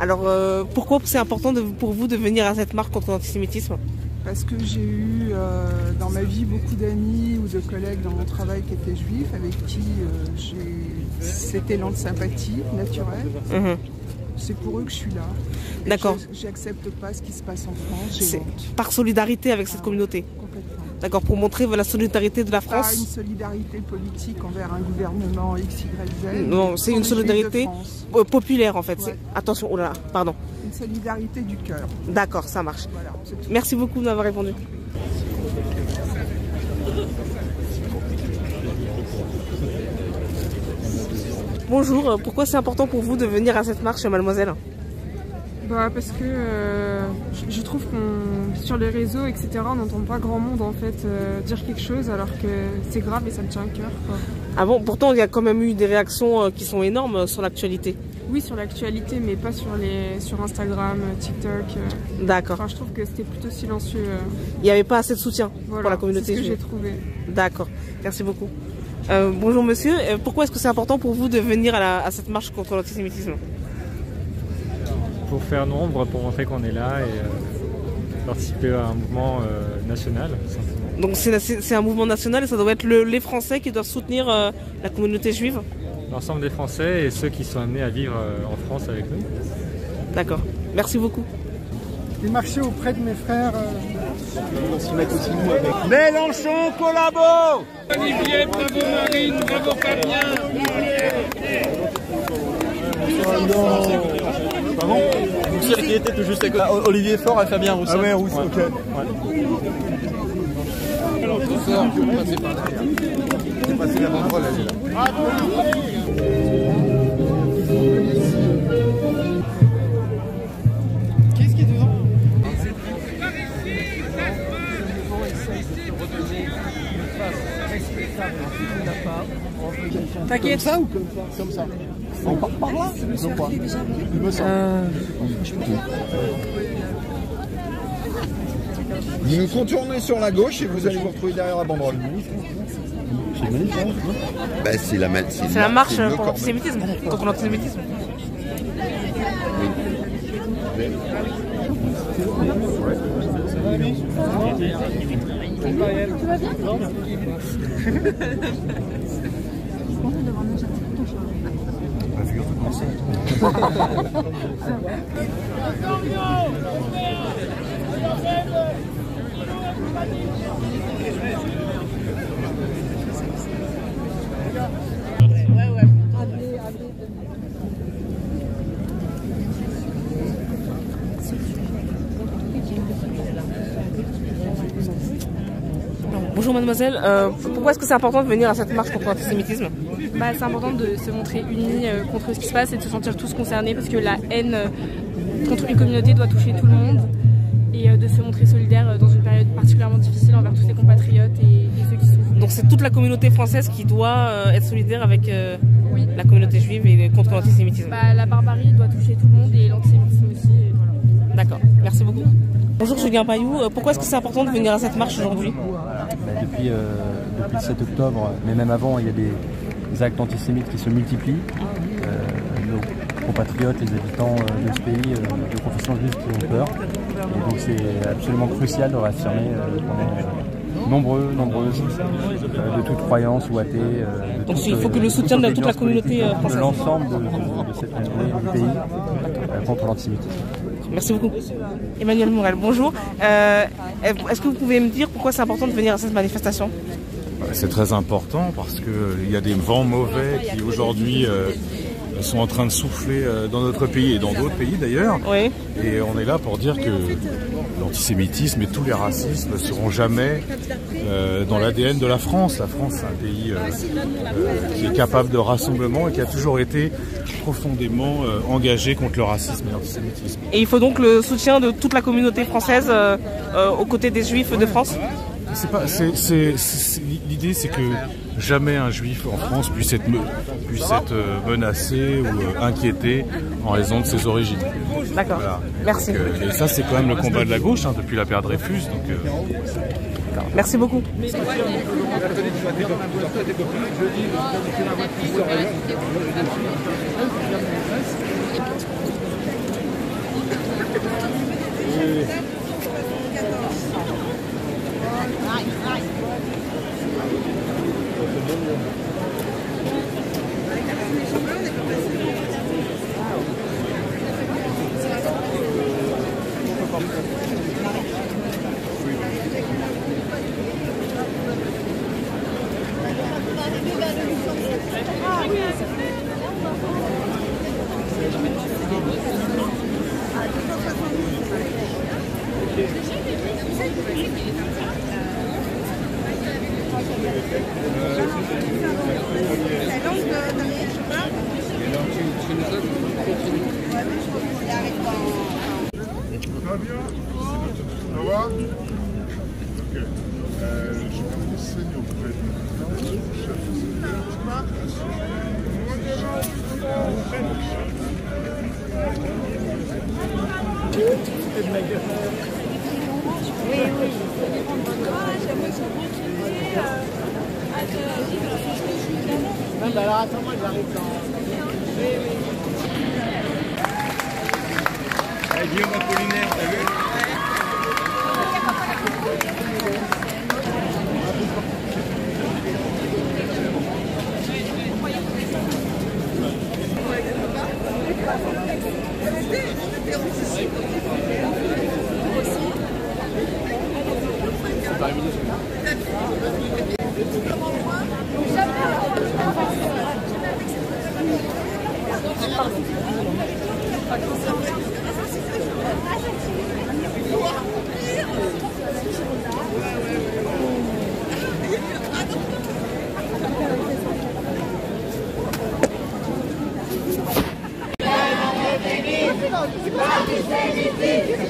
Alors, pourquoi c'est important pour vous de venir à cette marche contre l'antisémitisme? Parce que j'ai eu dans ma vie beaucoup d'amis ou de collègues dans mon travail qui étaient juifs, avec qui j'ai cet élan de sympathie naturelle. C'est pour eux que je suis là. D'accord. J'accepte pas ce qui se passe en France. J'ai honte. Par solidarité avec cette communauté. Complètement. D'accord, pour montrer la solidarité de la France. Pas une solidarité politique envers un gouvernement X, Y, Z. Non, c'est une solidarité populaire en fait. Ouais. Attention, oh là là, pardon. Une solidarité du cœur. D'accord, ça marche. Voilà, merci beaucoup d'avoir répondu. Bonjour, pourquoi c'est important pour vous de venir à cette marche, mademoiselle? Parce que je trouve qu'on sur les réseaux, etc., on n'entend pas grand monde en fait dire quelque chose alors que c'est grave et ça me tient à cœur. Ah bon, pourtant il y a quand même eu des réactions qui sont énormes sur l'actualité. Oui, sur l'actualité, mais pas sur Instagram, TikTok. D'accord. Enfin, je trouve que c'était plutôt silencieux. Il n'y avait pas assez de soutien pour la communauté juive. C'est ce que j'ai trouvé. D'accord, merci beaucoup. Bonjour monsieur, pourquoi est-ce que c'est important pour vous de venir à cette marche contre l'antisémitisme? Pour faire nombre, pour montrer qu'on est là et participer à un mouvement national. Donc c'est un mouvement national et ça doit être les Français qui doivent soutenir la communauté juive? L'ensemble des Français et ceux qui sont amenés à vivre en France avec nous. D'accord, merci beaucoup. J'ai marché auprès de mes frères. On s'y met aussi nous avec. Mélenchon collabo. Olivier, bravo Marine, bravo Fabien. Pardon? Celle qui était tout juste à côté. Olivier Faure et Fabien Roussel. Ah ouais, Roussel, ok. Alors, tout ça, on va passer par là. J'ai passé la banderole, elle est là. Qu'est-ce qui est devant? T'inquiète. Comme ça ou comme ça? On part par là? Il me semble. Vous nous contournez sur la gauche et vous allez vous retrouver derrière la banderole. C'est magnifique. Bah, c'est la marche pour l'antisémitisme, contre l'antisémitisme. Tu vas bien? Bonjour mademoiselle, pourquoi est-ce que c'est important de venir à cette marche contre l'antisémitisme? C'est important de se montrer unis contre ce qui se passe et de se sentir tous concernés parce que la haine contre une communauté doit toucher tout le monde et de se montrer solidaire dans une période particulièrement difficile envers tous ses compatriotes et ceux qui souffrent. Donc c'est toute la communauté française qui doit être solidaire avec la communauté juive et contre l'antisémitisme? La barbarie doit toucher tout le monde et l'antisémitisme aussi. Voilà. D'accord, merci beaucoup. Bonjour Julien Pailloux, pourquoi est-ce que c'est important de venir à cette marche aujourd'hui? Depuis le 7 octobre, mais même avant, il y a des actes antisémites qui se multiplient. Nos compatriotes, les habitants de ce pays de confession juive qui ont peur. Et donc c'est absolument crucial de réaffirmer nombreuses, de toute croyance ou athée. Donc il faut que le soutien de toute la communauté française. De l'ensemble de cette communauté du pays contre l'antisémitisme. Merci beaucoup. Emmanuel Morel, bonjour. Est-ce que vous pouvez me dire pourquoi c'est important de venir à cette manifestation? C'est très important parce qu'il y a des vents mauvais qui aujourd'hui sont en train de souffler dans notre pays et dans d'autres pays d'ailleurs. Oui. Et on est là pour dire que l'antisémitisme et tous les racismes ne seront jamais dans l'ADN de la France. La France, c'est un pays qui est capable de rassemblement et qui a toujours été profondément engagé contre le racisme et l'antisémitisme. Et il faut donc le soutien de toute la communauté française aux côtés des Juifs de France? L'idée, c'est que jamais un juif en France puisse être menacé ou inquiété en raison de ses origines. D'accord, voilà. Merci. Donc, et ça, c'est quand même le combat de la gauche depuis l'affaire Dreyfus. Donc, merci beaucoup. va bien? Ça va? Ok. Je vais vous enseigner auprès du chef de Oui, oui. Non, bah alors attends, moi j'arrive dans... Oui, oui. Guillaume Apollinaire, t'as vu? Antisémitisme,